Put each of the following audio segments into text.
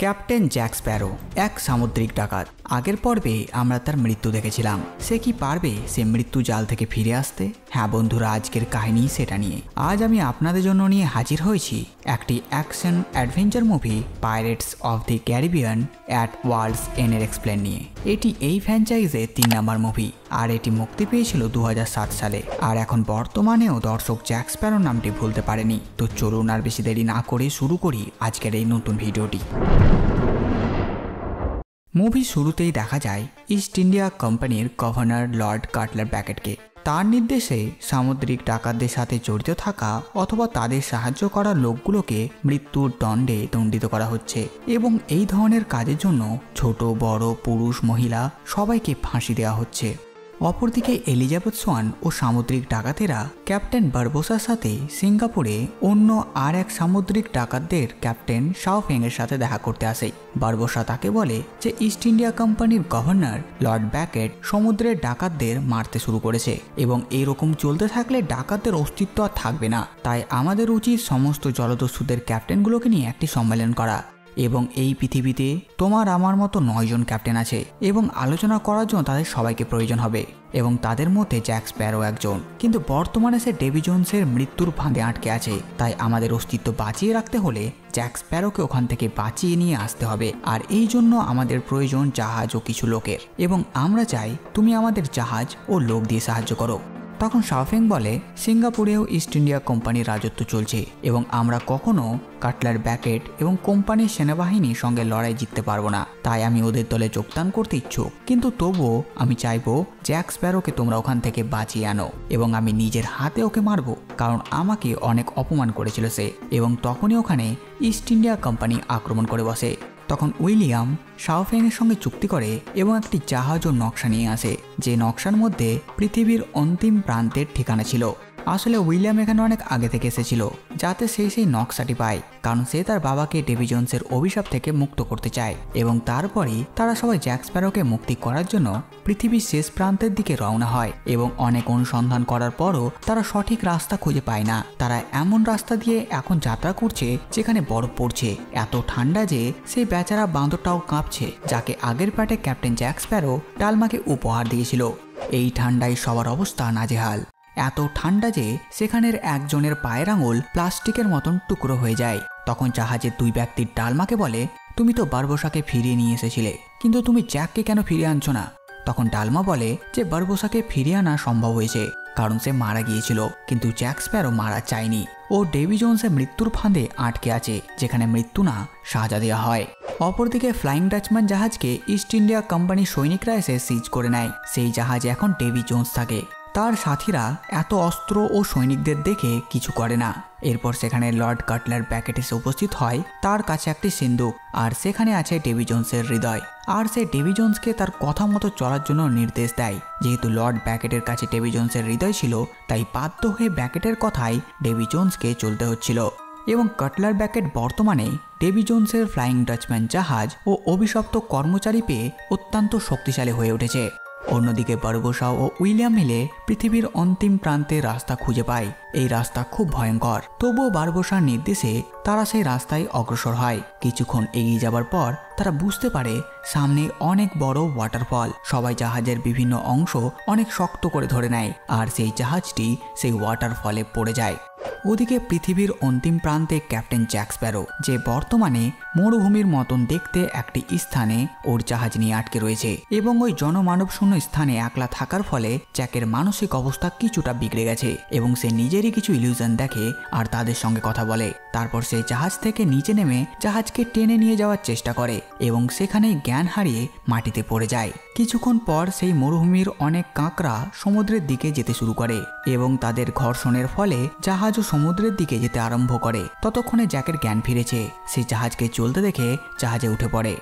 Captain Jack Sparrow এক সামুদ্রিক ডাকাত। আগের পর্বে আমরা তার মৃত্যু দেখেছিলাম। সে কি পারবে সে মৃত্যু জাল থেকে ফিরে আসতে? হ্যাঁ বন্ধুরা, আজকের কাহিনী সেটা নিয়ে। আজ আমি আপনাদের জন্য নিয়ে হাজির হয়েছি একটি action adventure movie Pirates of the Caribbean at World's End explain নিয়ে। এটি এই ফ্র্যাঞ্চাইজে 3 নম্বর মুভি, আর এটি মুক্তি পেয়েছিল 2007 সালে। আর এখন বর্তমানেও দর্শক জ্যাক স্প্যারো নামটি ভুলতে পারেনি। তো চলুন আর বেশি দেরি না করে শুরু করি আজকের এই নতুন ভিডিওটি। মুভি শুরুতেই দেখা যায় ইস্ট ইন্ডিয়া কোম্পানির গভর্নর লর্ড কাটলার ব্যাকেটকে। তার নির্দেশে সামুদ্রিক ডাকাতদের সাথে জড়িত থাকা অথবা তাদের সাহায্য করা লোকগুলোকে মৃত্যুর দণ্ডে দণ্ডিত করা হচ্ছে, এবং এই ধরনের কাজের জন্য ছোট বড় পুরুষ মহিলা সবাইকে ফাঁসি দেওয়া হচ্ছে। অপরদিকে এলিজাবেথ সোয়ান ও সামুদ্রিক ডাকাতেরা ক্যাপ্টেন বারবোসার সাথে সিঙ্গাপুরে অন্য আর এক সামুদ্রিক ডাকাতদের ক্যাপ্টেন শাও ফেংয়ের সাথে দেখা করতে আসে। বারবোসা তাকে বলে যে ইস্ট ইন্ডিয়া কোম্পানির গভর্নর লর্ড ব্যাকেট সমুদ্রের ডাকাতদের মারতে শুরু করেছে, এবং এরকম চলতে থাকলে ডাকাতদের অস্তিত্ব আর থাকবে না। তাই আমাদের উচিত সমস্ত জলদস্যুদের ক্যাপ্টেনগুলোকে নিয়ে একটি সম্মেলন করা, এবং এই পৃথিবীতে তোমার আমার মতো 9 জন ক্যাপ্টেন আছে, এবং আলোচনা করার জন্য তাদের সবাইকে প্রয়োজন হবে, এবং তাদের মধ্যে জ্যাক স্প্যারো একজন। কিন্তু বর্তমানে সে ডেভি জোনসের মৃত্যুর ফাঁদে আটকে আছে। তাই আমাদের অস্তিত্ব বাঁচিয়ে রাখতে হলে জ্যাক স্প্যারোকে ওখান থেকে বাঁচিয়ে নিয়ে আসতে হবে, আর এই জন্য আমাদের প্রয়োজন জাহাজ ও কিছু লোকের, এবং আমরা চাই তুমি আমাদের জাহাজ ও লোক দিয়ে সাহায্য করো। তখন শাও ফেং বলে, সিঙ্গাপুরেও ইস্ট ইন্ডিয়া কোম্পানির রাজত্ব চলছে, এবং আমরা কখনো কাটলার ব্যাকেট এবং কোম্পানির সেনাবাহিনীর সঙ্গে লড়াই জিততে পারবো না। তাই আমি ওদের দলে যোগদান করতে ইচ্ছুক, কিন্তু তবুও আমি চাইবো জ্যাক স্প্যারোকে তোমরা ওখান থেকে বাঁচিয়ে আনো, এবং আমি নিজের হাতে ওকে মারবো, কারণ আমাকে অনেক অপমান করেছিল সে। এবং তখনই ওখানে ইস্ট ইন্ডিয়া কোম্পানি আক্রমণ করে বসে। তখন উইলিয়াম শাও ফেংয়ের সঙ্গে চুক্তি করে এবং একটি জাহাজ ও নকশা নিয়ে আসে, যে নকশার মধ্যে পৃথিবীর অন্তিম প্রান্তের ঠিকানা ছিল। আসলে উইলিয়াম এখানে অনেক আগে থেকে এসেছিল যাতে সেই নকশাটি পায়, কারণ সে তার বাবাকে ডেভি জোনসের অভিশাপ থেকে মুক্ত করতে চায়। এবং তারপরেই তারা সবাই জ্যাক স্প্যারোকে মুক্তি করার জন্য পৃথিবীর শেষ প্রান্তের দিকে রওনা হয়, এবং অনেক অনুসন্ধান করার পরও তারা সঠিক রাস্তা খুঁজে পায় না। তারা এমন রাস্তা দিয়ে এখন যাত্রা করছে যেখানে বরফ পড়ছে, এত ঠান্ডা যে সেই বেচারা বাঁদরটাও কাঁপছে, যাকে আগের পার্টে ক্যাপ্টেন জ্যাক স্প্যারো ডালমাকে উপহার দিয়েছিল। এই ঠান্ডায় সবার অবস্থা নাজেহাল। এত ঠান্ডা যে সেখানের একজনের পায়ের আঙুল প্লাস্টিকের মতন টুকরো হয়ে যায়। তখন জাহাজের 2 ব্যক্তির ডালমাকে বলে, তুমি তো বারবোসাকে ফিরিয়ে নিয়ে এসেছিলে, কিন্তু তুমি জ্যাককে কেন ফিরিয়ে আনছো না? তখন ডালমা বলে যে বারবোসাকে ফিরিয়ে আনা সম্ভব হয়েছে কারণ সে মারা গিয়েছিল, কিন্তু জ্যাক স্প্যারো মারা চায়নি। ও ডেভি জোনসের মৃত্যুর ফাঁদে আটকে আছে, যেখানে মৃত্যু না সাজা দেওয়া হয়। অপরদিকে ফ্লাইং ডাচম্যান জাহাজকে ইস্ট ইন্ডিয়া কোম্পানির সৈনিকরা এসে সিজ করে নেয়। সেই জাহাজে এখন ডেভি জোনস থাকে। তার সাথীরা এত অস্ত্র ও সৈনিকদের দেখে কিছু করে না। এরপর সেখানে লর্ড কাটলার ব্যাকেট এসে উপস্থিত হয়। তার কাছে একটি সিন্দুক, আর সেখানে আছে ডেভি জোনসের হৃদয়। আর সে ডেভি জোনসকে তার কথা মতো চলার জন্য নির্দেশ দেয়। যেহেতু লর্ড ব্যাকেটের কাছে ডেভি জোনসের হৃদয় ছিল, তাই বাধ্য হয়ে ব্যাকেটের কথাই ডেভি জোনসকে চলতে হচ্ছিল। এবং কাটলার ব্যাকেট বর্তমানে ডেভি জোনসের ফ্লাইং ডাচম্যান জাহাজ ও অভিশপ্ত কর্মচারী পেয়ে অত্যন্ত শক্তিশালী হয়ে উঠেছে। অন্যদিকে বারবোসা ও উইলিয়াম মিলে পৃথিবীর অন্তিম প্রান্তে রাস্তা খুঁজে পায়। এই রাস্তা খুব ভয়ঙ্কর, তবুও বারবোসার নির্দেশে তারা সেই রাস্তায় অগ্রসর হয়। কিছুক্ষণ এগিয়ে যাবার পর তারা বুঝতে পারে সামনে অনেক বড় ওয়াটারফল। সবাই জাহাজের বিভিন্ন অংশ অনেক শক্ত করে ধরে নেয়, আর সেই জাহাজটি সেই ওয়াটারফলে পড়ে যায়। ওদিকে পৃথিবীর অন্তিম প্রান্তে ক্যাপ্টেন জ্যাক স্প্যারো, যে বর্তমানে মরুভূমির মতন দেখতে একটি স্থানে ওর জাহাজ নিয়ে আটকে রয়েছে, এবং ওই জনমানব শূন্য স্থানে একলা থাকার ফলে জ্যাকের মানসিক অবস্থা কিছুটা বিগড়ে গেছে, এবং সে নিজেরই কিছু ইলিউশন দেখে আর তাদের সঙ্গে কথা বলে। তারপর সে জাহাজ থেকে নিচে নেমে জাহাজকে টেনে নিয়ে যাওয়ার চেষ্টা করে, এবং সেখানেই জ্ঞান হারিয়ে মাটিতে পড়ে যায়। কিছুক্ষণ পর সেই মরুভূমির অনেক কাঁকড়া সমুদ্রের দিকে যেতে শুরু করে, এবং তাদের ঘর্ষণের ফলে জাহাজ সমুদ্রের দিকে যেতে আরম্ভ করে। ততক্ষণে জ্যাকের জ্ঞান ফিরেছে। সে জাহাজকে চলতে দেখে জাহাজে উঠে পড়ে।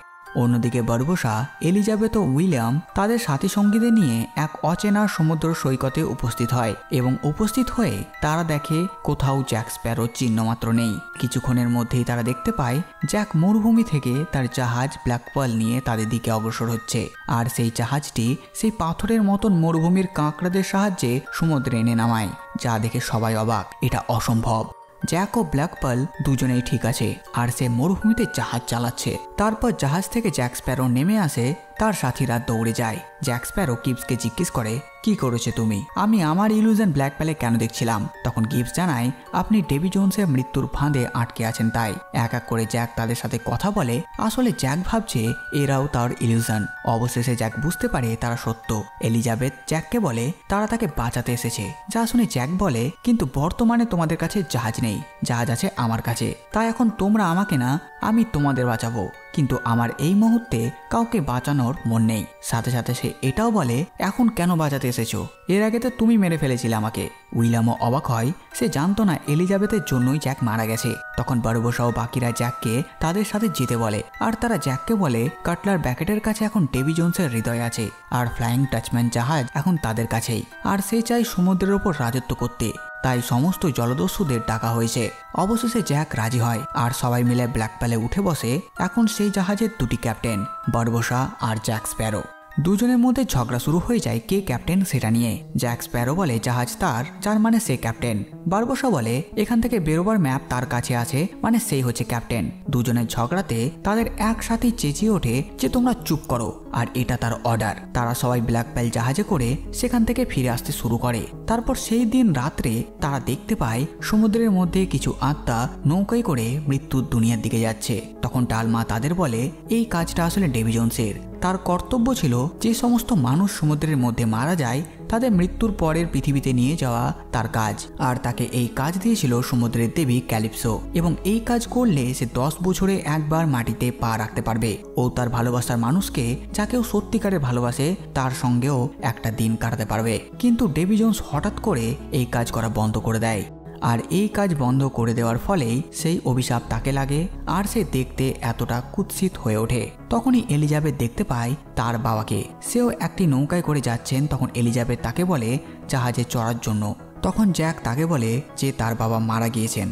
অন্যদিকে বারবোসা, এলিজাবেথ ও উইলিয়াম তাদের সাথী সঙ্গীদের নিয়ে এক অচেনা সমুদ্র সৈকতে উপস্থিত হয়, এবং উপস্থিত হয়ে তারা দেখে কোথাও জ্যাক স্প্যারোর চিহ্নমাত্র নেই। কিছুক্ষণের মধ্যেই তারা দেখতে পায় জ্যাক মরুভূমি থেকে তার জাহাজ ব্ল্যাক পার্ল নিয়ে তাদের দিকে অগ্রসর হচ্ছে, আর সেই জাহাজটি সেই পাথরের মতন মরুভূমির কাঁকড়াদের সাহায্যে সমুদ্রে এনে নামায়, যা দেখে সবাই অবাক। এটা অসম্ভব। জ্যাক ও ব্ল্যাক পার্ল দুজনেই ঠিক আছে আর সে মরুভূমিতে জাহাজ চালাচ্ছে। তারপর জাহাজ থেকে জ্যাক স্প্যারো নেমে আসে, তার সাথীরা দৌড়ে যায়। জ্যাক স্প্যারো গিবসকে জিজ্ঞেস করে, কি করেছে তুমি? আমি আমার ইলুশন ব্ল্যাক পার্লে কেন দেখছিলাম? তখন গিবস জানায়, আপনি ডেভি জোনসের মৃত্যুর ফাঁদে আটকে আছেন তাই। এক এক করে জ্যাক তাদের সাথে কথা বলে। আসলে জ্যাক ভাবছে এরাও তার ইলুশন। অবশেষে জ্যাক বুঝতে পারে তারা সত্য। এলিজাবেথ জ্যাককে বলে তারা তাকে বাঁচাতে এসেছে। যা শুনে জ্যাক বলে, কিন্তু বর্তমানে তোমাদের কাছে জাহাজ নেই, জাহাজ আছে আমার কাছে। তাই এখন তোমরা আমাকে না, আমি তোমাদের বাঁচাবো। কিন্তু আমার এই মুহূর্তে কাউকে বাঁচানোর মন নেই। সাথে সাথে সে এটাও বলে, এখন কেন বাঁচাতে এসেছো? এর আগে তো তুমি মেরে ফেলেছিলে আমাকে। উইলিয়ামও অবাক হয়, সে জানতো না এলিজাবেথের জন্যই জ্যাক মারা গেছে। তখন বারবোসা ও বাকিরা জ্যাককে তাদের সাথে যেতে বলে আর তারা জ্যাককে বলে কাটলার ব্যাকেটের কাছে এখন ডেভি জোনসের হৃদয় আছে আর ফ্লাইং ডাচম্যান জাহাজ এখন তাদের কাছেই। আর সে চাই সমুদ্রের ওপর রাজত্ব করতে, তাই সমস্ত জলদস্যুদের ডাকা হয়েছে। অবশেষে জ্যাক রাজি হয় আর সবাই মিলে ব্ল্যাক পার্লে উঠে বসে। এখন সেই জাহাজের দুটি ক্যাপ্টেন, বারবোসা আর জ্যাক স্প্যারো। দুজনের মধ্যে ঝগড়া শুরু হয়ে যায় কে ক্যাপ্টেন সেটা নিয়ে। জ্যাক স্প্যারো বলে জাহাজ তার, যার মানে সে ক্যাপ্টেন। বারবোসা বলে এখান থেকে বেরোবার ম্যাপ তার কাছে আছে, মানে সেই হচ্ছে ক্যাপ্টেন। দুজনের ঝগড়াতে তাদের একসাথেই চেঁচিয়ে ওঠে যে তোমরা চুপ করো, আর এটা তার অর্ডার। তারা সবাই ব্ল্যাক পার্ল জাহাজে করে সেখান থেকে ফিরে আসতে শুরু করে। তারপর সেই দিন রাত্রে তারা দেখতে পায় সমুদ্রের মধ্যে কিছু আত্মা নৌকায় করে মৃত্যুর দুনিয়ার দিকে যাচ্ছে। তখন টালমা তাদের বলে এই কাজটা আসলে ডেভি জোনসের। তার কর্তব্য ছিল যে সমস্ত মানুষ সমুদ্রের মধ্যে মারা যায় তাদের মৃত্যুর পরের পৃথিবীতে নিয়ে যাওয়া তার কাজ। আর তাকে এই কাজ দিয়েছিল সমুদ্রের দেবী ক্যালিপসো, এবং এই কাজ করলে সে 10 বছরে একবার মাটিতে পা রাখতে পারবে ও তার ভালোবাসার মানুষকে, যাকেও সত্যিকারের ভালোবাসে, তার সঙ্গেও একটা দিন কাটাতে পারবে। কিন্তু ডেভি জোনস হঠাৎ করে এই কাজ করা বন্ধ করে দেয়। আর এই কাজ বন্ধ করে দেওয়ার ফলেই সেই অভিশাপ তাকে লাগে আর সে দেখতে এতটা কুৎসিত হয়ে ওঠে। তখনই এলিজাবেথ দেখতে পায় তার বাবাকে, সেও একটি নৌকায় করে যাচ্ছেন। তখন এলিজাবেথ তাকে বলে জাহাজে চড়ার জন্য। তখন জ্যাক তাকে বলে যে তার বাবা মারা গিয়েছেন।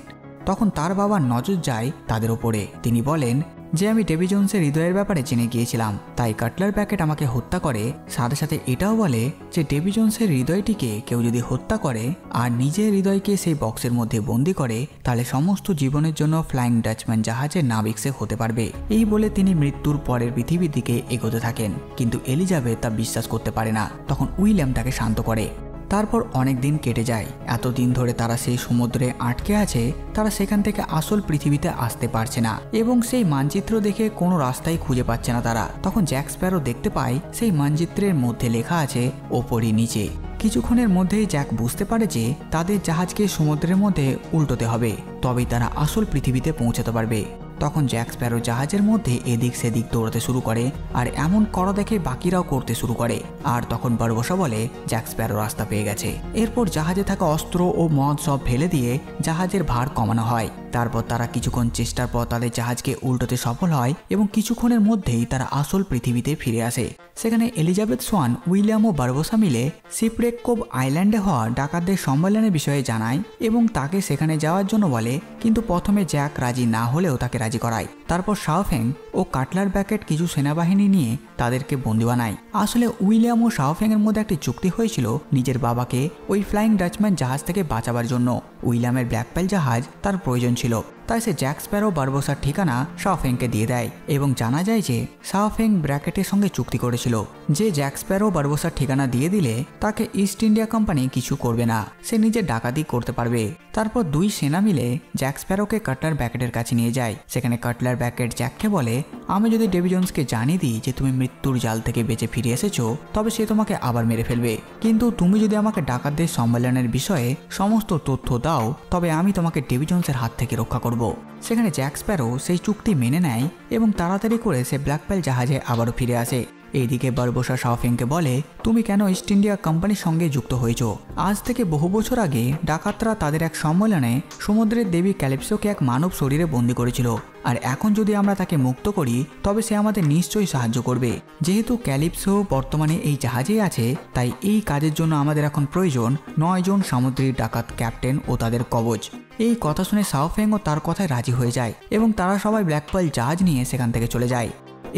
তখন তার বাবার নজর যায় তাদের উপরে। তিনি বলেন যে আমি ডেভি জোনসের হৃদয়ের ব্যাপারে জেনে গিয়েছিলাম, তাই কাটলার ব্যাকেট আমাকে হত্যা করে। সাথে সাথে এটাও বলে যে ডেভি জোনসের হৃদয়টিকে কেউ যদি হত্যা করে আর নিজের হৃদয়কে সেই বক্সের মধ্যে বন্দি করে, তাহলে সমস্ত জীবনের জন্য ফ্লাইং ডাচম্যান জাহাজের নাবিক সে হতে পারবে। এই বলে তিনি মৃত্যুর পরের পৃথিবীর দিকে এগোতে থাকেন। কিন্তু এলিজাবেথ তা বিশ্বাস করতে পারে না। তখন উইলিয়াম তাকে শান্ত করে। তারপর অনেক দিন কেটে যায়। এতদিন ধরে তারা সেই সমুদ্রে আটকে আছে, তারা সেখান থেকে আসল পৃথিবীতে আসতে পারছে না এবং সেই মানচিত্র দেখে কোনো রাস্তাই খুঁজে পাচ্ছে না তারা। তখন জ্যাক স্প্যারো দেখতে পায় সেই মানচিত্রের মধ্যে লেখা আছে ওপরই নিচে। কিছুক্ষণের মধ্যেই জ্যাক বুঝতে পারে যে তাদের জাহাজকে সমুদ্রের মধ্যে উল্টোতে হবে, তবেই তারা আসল পৃথিবীতে পৌঁছাতে পারবে। তখন জ্যাক স্প্যারো জাহাজের মধ্যে এদিক সেদিক দৌড়াতে শুরু করে আর এমন করা দেখে বাকিরাও করতে শুরু করে। আর তখন বারবোসা বলে জ্যাক স্প্যারো রাস্তা পেয়ে গেছে। এরপর জাহাজে থাকা অস্ত্র ও মদ সব ফেলে দিয়ে জাহাজের ভার কমানো হয়। তারপর তারা কিছুক্ষণ চেষ্টার পর তাদের জাহাজকে উল্টোতে সফল হয় এবং কিছুক্ষণের মধ্যেই তারা আসল পৃথিবীতে ফিরে আসে। সেখানে এলিজাবেথ সোয়ান, উইলিয়াম ও বারবোসা মিলে শিপরেক কোভ আইল্যান্ডে হওয়া ডাকাতদের সম্মেলনের বিষয়ে জানায় এবং তাকে সেখানে যাওয়ার জন্য বলে। কিন্তু প্রথমে জ্যাক রাজি না হলেও তাকে রাজি করায়। তারপর শাওফেং ও কাটলার ব্যাকেট কিছু সেনাবাহিনী নিয়ে তাদেরকে বন্দি বানায়। আসলে উইলিয়াম ও শাওফেং এর মধ্যে একটি চুক্তি হয়েছিল নিজের বাবাকে ওই ফ্লাইং ডাচম্যান জাহাজ থেকে বাঁচাবার জন্য। উইলিয়ামের ব্ল্যাক পার্ল জাহাজ তার প্রয়োজন ছিল, তাই সে জ্যাক স্প্যারো বারবোসার ঠিকানা শাওফেংকে দিয়ে দেয় এবং জানা যায় যে শাওফেং ব্র্যাকেটের সঙ্গে চুক্তি করেছিল যে জ্যাক স্প্যারো বারবোসার ঠিকানা দিয়ে দিলে তাকে ইস্ট ইন্ডিয়া কোম্পানি কিছু করবে না, সে নিজে ডাকাতি করতে পারবে। তারপর দুই সেনা মিলে জ্যাক স্প্যারোকে কাটলার ব্যাকেটের কাছে নিয়ে যায়। সেখানে কাটলার ব্যাকেট জ্যাককে বলে, আমি যদি ডেভি জোনসকে জানিয়ে দিই যে তুমি মৃত্যুর জাল থেকে বেঁচে ফিরে এসেছো, তবে সে তোমাকে আবার মেরে ফেলবে। কিন্তু তুমি যদি আমাকে ডাকাতদের সম্মেলনের বিষয়ে সমস্ত তথ্য দাও, তবে আমি তোমাকে ডেভি জোনসের হাত থেকে রক্ষা করব। সেখানে জ্যাক স্প্যারো সেই চুক্তি মেনে নেয় এবং তাড়াতাড়ি করে সে ব্ল্যাক পার্ল জাহাজে আবারও ফিরে আসে। এইদিকে বারবোসা শাওফেংকে বলে, তুমি কেন ইস্ট ইন্ডিয়া কোম্পানির সঙ্গে যুক্ত হয়েছো? আজ থেকে বহু বছর আগে ডাকাতরা তাদের এক সম্মেলনে সমুদ্রের দেবী ক্যালিপসোকে এক মানব শরীরে বন্দী করেছিল, আর এখন যদি আমরা তাকে মুক্ত করি তবে সে আমাদের নিশ্চয়ই সাহায্য করবে। যেহেতু ক্যালিপসো বর্তমানে এই জাহাজেই আছে, তাই এই কাজের জন্য আমাদের এখন প্রয়োজন 9 জন সামুদ্রিক ডাকাত ক্যাপ্টেন ও তাদের কবচ। এই কথা শুনে শাওফেং ও তার কথায় রাজি হয়ে যায় এবং তারা সবাই ব্ল্যাক পার্ল জাহাজ নিয়ে সেখান থেকে চলে যায়।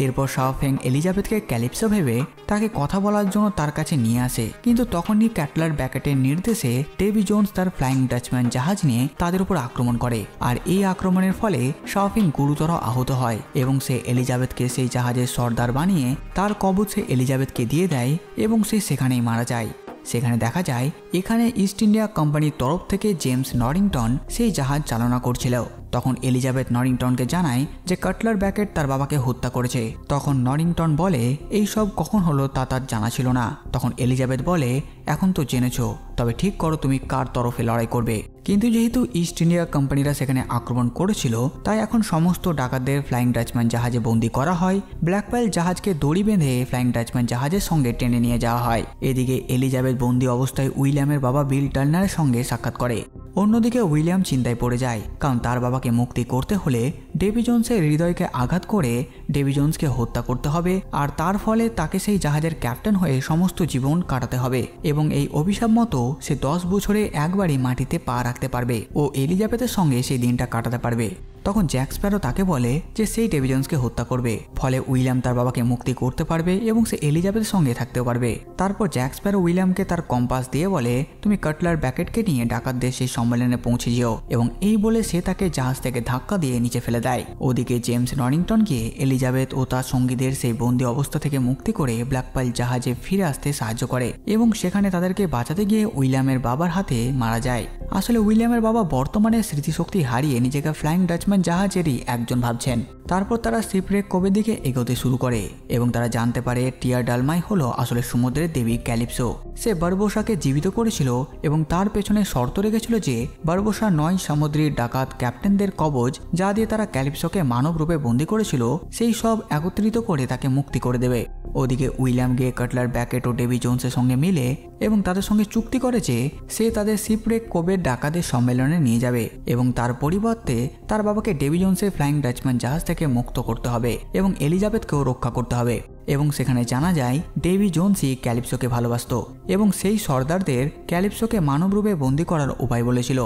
এরপর শাওফেং এলিজাবেথকে ক্যালিপসো ভেবে তাকে কথা বলার জন্য তার কাছে নিয়ে আসে, কিন্তু তখনই কাটলার ব্যাকেটের নির্দেশে ডেভি জোন্স তার ফ্লাইং ডাচম্যান জাহাজ নিয়ে তাদের উপর আক্রমণ করে। আর এই আক্রমণের ফলে শাওফেং গুরুতর আহত হয় এবং সে এলিজাবেথকে সেই জাহাজের সর্দার বানিয়ে তার কবজ সে এলিজাবেথকে দিয়ে দেয় এবং সে সেখানেই মারা যায়। সেখানে দেখা যায় এখানে ইস্ট ইন্ডিয়া কোম্পানির তরফ থেকে জেমস নরিংটন সেই জাহাজ চালনা করছিল। তখন এলিজাবেথ নরিংটনকে জানায় যে কাটলার ব্যাকেট তার বাবাকে হত্যা করেছে। তখন নরিংটন বলে এই সব কখন হলো তা তার জানা ছিল না। তখন এলিজাবেথ বলে এখন তো জেনেছো, তবে ঠিক করো তুমি কার তরফে লড়াই করবে। কিন্তু যেহেতু ইস্ট ইন্ডিয়া কোম্পানিরা সেখানে আক্রমণ করেছিল, তাই এখন সমস্ত ডাকাতদের ফ্লাইং ডাচম্যান জাহাজে বন্দী করা হয়। ব্ল্যাক পার্ল জাহাজকে দড়ি বেঁধে ফ্লাইং ডাচম্যান জাহাজের সঙ্গে টেনে নিয়ে যাওয়া হয়। এদিকে এলিজাবেথ বন্দী অবস্থায় উইলিয়ামের বাবা বিল টার্নারের সঙ্গে সাক্ষাৎ করে। অন্যদিকে উইলিয়াম চিন্তায় পড়ে যায়, কারণ তার বাবাকে মুক্তি করতে হলে ডেভি জোন্সের হৃদয়কে আঘাত করে ডেভি জোন্সকে হত্যা করতে হবে, আর তার ফলে তাকে সেই জাহাজের ক্যাপ্টেন হয়ে সমস্ত জীবন কাটাতে হবে এবং এই অভিশাপ মতো সে 10 বছরে একবারই মাটিতে পা রাখতে পারবে ও এলিজাবেথের সঙ্গে সেই দিনটা কাটাতে পারবে। তখন জ্যাক স্প্যারো তাকে বলে যে সেই ডেভি জোন্সকে হত্যা করবে, ফলে উইলিয়াম তার বাবাকে মুক্তি করতে পারবে এবং সে এলিজাবেথের সঙ্গে থাকতেও পারবে। তারপর জ্যাক স্প্যারো উইলিয়ামকে তার কম্পাস দিয়ে বলে তুমি কাটলার ব্যাকেটকে নিয়ে ডাকাতদের সেই সম্মেলনে পৌঁছে যেও, এবং এই বলে সে তাকে জাহাজ থেকে ধাক্কা দিয়ে নিচে ফেলে দেয়। ওদিকে জেমস নরিংটনকে এলিজাবেথ ও তার সঙ্গীদের সেই বন্দি অবস্থা থেকে মুক্তি করে ব্ল্যাক পার্ল জাহাজে ফিরে আসতে সাহায্য করে এবং সেখানে তাদেরকে বাঁচাতে গিয়ে উইলিয়ামের বাবার হাতে মারা যায়। আসলে উইলিয়ামের বাবা বর্তমানে স্মৃতিশক্তি হারিয়ে নিজেকে ফ্লাইং ডাচম্যান জাহাজেরই একজন ভাবছেন। তারপর তারা শিপরেক কোবের দিকে এগোতে শুরু করে এবং তারা জানতে পারে টিয়া ডালমাই হলো আসলে সমুদ্রের দেবী ক্যালিপসো। সে বারবোসাকে জীবিত করেছিল এবং তার পেছনে শর্ত রেখেছিল যে বারবোসা 9 সামুদ্রিক ডাকাত ক্যাপ্টেনদের কবজ যা দিয়ে তারা ক্যালিপসোকে মানব রূপে বন্দী করেছিল সেই সব একত্রিত করে তাকে মুক্তি করে দেবে। ওদিকে উইলিয়াম গিয়ে কাটলার ব্যাকেট ও ডেভি জোন্সের সঙ্গে মিলে এবং তাদের সঙ্গে চুক্তি করে যে সে তাদের শিপরেক কোবের ডাকাতের সম্মেলনে নিয়ে যাবে এবং তার পরিবর্তে তার বাবাকে ডেভি জোন্সের ফ্লাইং ডাচম্যান জাহাজ থেকে মুক্ত করতে হবে এবং এলিজাবেথকেও রক্ষা করতে হবে। এবং সেখানে জানা যায় ডেভি জোন্সই ক্যালিপসোকে ভালোবাসত এবং সেই সর্দারদের ক্যালিপসোকে মানবরূপে বন্দী করার উপায় বলেছিল।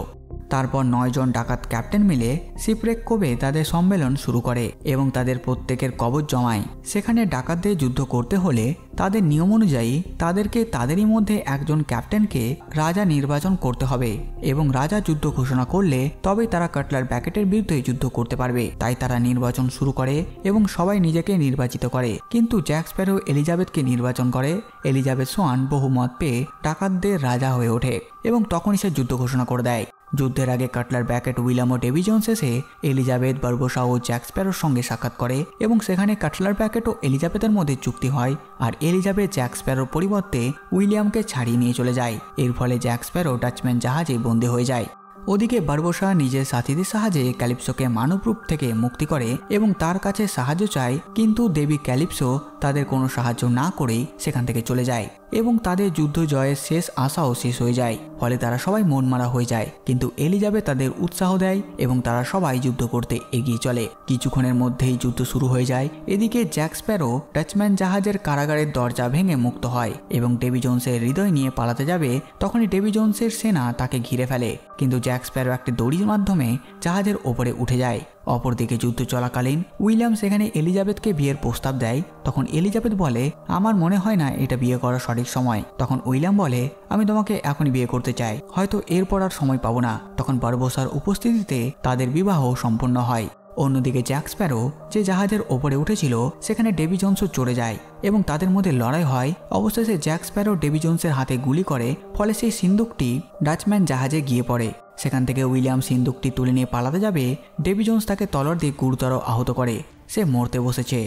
তারপর 9 জন ডাকাত ক্যাপ্টেন মিলে শিপরেক কোবে তাদের সম্মেলন শুরু করে এবং তাদের প্রত্যেকের কবজ জমায়। সেখানে ডাকাতদের যুদ্ধ করতে হলে তাদের নিয়ম অনুযায়ী তাদেরকে তাদেরই মধ্যে একজন ক্যাপ্টেনকে রাজা নির্বাচন করতে হবে এবং রাজা যুদ্ধ ঘোষণা করলে তবেই তারা কাটলার ব্যাকেটের বিরুদ্ধে যুদ্ধ করতে পারবে। তাই তারা নির্বাচন শুরু করে এবং সবাই নিজেকে নির্বাচিত করে, কিন্তু জ্যাক স্প্যারো এলিজাবেথকে নির্বাচন করে। এলিজাবেথ সোয়ান বহুমত পেয়ে ডাকাতদের রাজা হয়ে ওঠে এবং তখনই সে যুদ্ধ ঘোষণা করে দেয়। যুদ্ধের আগে কাটলার ব্যাকেট উইলিয়াম ও ডেভি জোন্স এসে এলিজাবেথ বারবোসা ও জ্যাক স্প্যারোর সঙ্গে সাক্ষাৎ করে এবং সেখানে কাটলার ব্যাকেট ও এলিজাবেথের মধ্যে চুক্তি হয় আর এলিজাবেথ জ্যাক স্প্যারোর পরিবর্তে উইলিয়ামকে ছাড়িয়ে নিয়ে চলে যায়। এর ফলে জ্যাক স্প্যারো ডাচম্যান জাহাজে বন্দী হয়ে যায়। ওদিকে বারবোসা নিজের সাথীদের সাহায্যে ক্যালিপসোকে মানবরূপ থেকে মুক্তি করে এবং তার কাছে সাহায্য চায়, কিন্তু দেবী ক্যালিপসো তাদের কোনো সাহায্য না করেই সেখান থেকে চলে যায় এবং তাদের যুদ্ধ জয়ের শেষ আশাও শেষ হয়ে যায়। ফলে তারা সবাই মনমারা হয়ে যায়, কিন্তু এলিজাবেথ তাদের উৎসাহ দেয় এবং তারা সবাই যুদ্ধ করতে এগিয়ে চলে। কিছুক্ষণের মধ্যেই যুদ্ধ শুরু হয়ে যায়। এদিকে জ্যাক স্প্যারো ডাচম্যান জাহাজের কারাগারের দরজা ভেঙে মুক্ত হয় এবং ডেভি জোন্সের হৃদয় নিয়ে পালাতে যাবে। তখনই ডেভি জোন্সের সেনা তাকে ঘিরে ফেলে, কিন্তু জ্যাক স্প্যারো একটি দড়ির মাধ্যমে জাহাজের ওপরে উঠে যায়। অপরদিকে যুদ্ধ চলাকালীন উইলিয়াম সেখানে এলিজাবেথকে বিয়ের প্রস্তাব দেয়। তখন এলিজাবেথ বলে আমার মনে হয় না এটা বিয়ে করার সঠিক সময়। তখন উইলিয়াম বলে আমি তোমাকে এখনই বিয়ে করতে চাই, হয়তো এরপর আর সময় পাবো না। তখন বারবোসার উপস্থিতিতে তাদের বিবাহ সম্পন্ন হয়। অন্যদিকে জ্যাক স্প্যারো যে জাহাজের ওপরে উঠেছিল সেখানে ডেভি জোন্সও চড়ে যায় এবং তাদের মধ্যে লড়াই হয়। অবশেষে জ্যাক স্প্যারো ডেভি জোন্সের হাতে গুলি করে, ফলে সেই সিন্দুকটি ডাচম্যান জাহাজে গিয়ে পড়ে। সেখান থেকে উইলিয়াম সিন্দুকটি তুলে নিয়ে পালাতে যাবে। ডেভি জোন্স তাকে তলোয়ার দিয়ে গুরুতর আহত করে, সে মরতে বসেছে।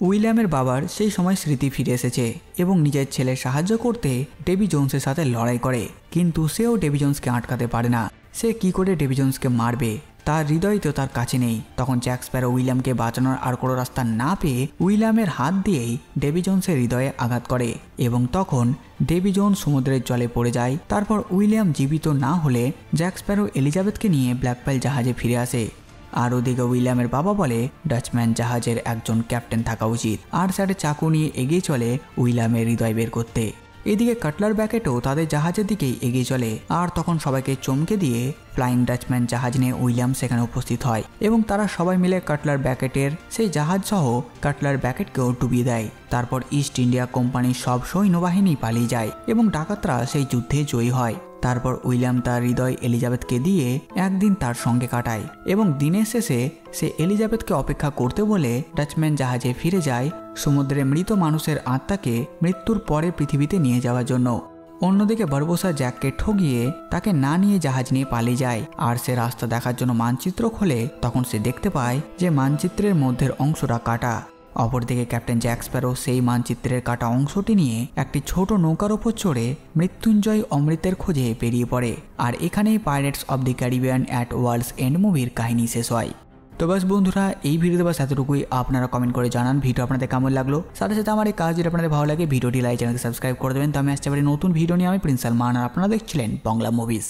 উইলিয়ামের বাবার সেই সময় স্মৃতি ফিরে এসেছে এবং নিজের ছেলের সাহায্য করতে ডেভি জোন্সের সাথে লড়াই করে, কিন্তু সেও ডেভি জোন্সকে আটকাতে পারে না। সে কি করে ডেভি জোন্সকে মারবে, তার হৃদয় তো তার কাছে নেই। তখন জ্যাক স্প্যারো উইলিয়ামকে বাঁচানোর আর কোনো রাস্তা না পেয়ে উইলিয়ামের হাত দিয়েই ডেভি জোন্সের হৃদয়ে আঘাত করে এবং তখন ডেভি জোন্স সমুদ্রের জলে পড়ে যায়। তারপর উইলিয়াম জীবিত না হলে জ্যাক স্প্যারো এলিজাবেথকে নিয়ে ব্ল্যাক পার্ল জাহাজে ফিরে আসে। আর ওদিকে উইলিয়ামের বাবা বলে ডাচম্যান জাহাজের একজন ক্যাপ্টেন থাকা উচিত, আর স্যারে চাকু নিয়ে এগিয়ে চলে উইলিয়ামের হৃদয় বের করতে। এদিকে কাটলার ব্যাকেটও তাদের জাহাজের দিকেই এগিয়ে চলে আর তখন সবাইকে চমকে দিয়ে ফ্লাইং ডাচম্যান জাহাজ নিয়ে উইলিয়াম সেখানে উপস্থিত হয় এবং তারা সবাই মিলে কাটলার ব্যাকেটের সেই জাহাজ সহ কাটলার ব্যাকেটকেও ডুবিয়ে দেয়। তারপর ইস্ট ইন্ডিয়া কোম্পানির সব সৈন্যবাহিনী পালিয়ে যায় এবং ডাকাতরা সেই যুদ্ধে জয়ী হয়। তারপর উইলিয়াম তার হৃদয় এলিজাবেথকে দিয়ে একদিন তার সঙ্গে কাটায় এবং দিনের শেষে সে এলিজাবেথকে অপেক্ষা করতে বলে ডাচম্যান জাহাজে ফিরে যায় সমুদ্রে মৃত মানুষের আত্মাকে মৃত্যুর পরে পৃথিবীতে নিয়ে যাওয়ার জন্য। অন্যদিকে বারবোসা জ্যাককে ঠগিয়ে তাকে না নিয়ে জাহাজ নিয়ে পালিয়ে যায় আর সে রাস্তা দেখার জন্য মানচিত্র খোলে। তখন সে দেখতে পায় যে মানচিত্রের মধ্যের অংশটা কাটা। অপরদিকে ক্যাপ্টেন জ্যাক স্প্যারো সেই মানচিত্রের কাটা অংশটি নিয়ে একটি ছোট নৌকার ওপর চড়ে মৃত্যুঞ্জয় অমৃতের খোঁজে বেরিয়ে পড়ে। আর এখানেই Pirates of the Caribbean at World's End মুভির কাহিনী শেষ হয়। তো বাস বন্ধুরা, এই ভিডিওতে বাস এতটুকুই। আপনারা কমেন্ট করে জানান ভিডিও আপনাদের কেমন লাগলো। সাথে সাথে আমার এই কাজ যদি আপনাদের ভালো লাগে ভিডিওটি লাইক চ্যানেলকে সাবস্ক্রাইব করে দেবেন। তো আমি আসতে পারি নতুন ভিডিও নিয়ে। আমি প্রিন্স সালমান আর আপনারা দেখছিলেন বাংলা মুভিজ।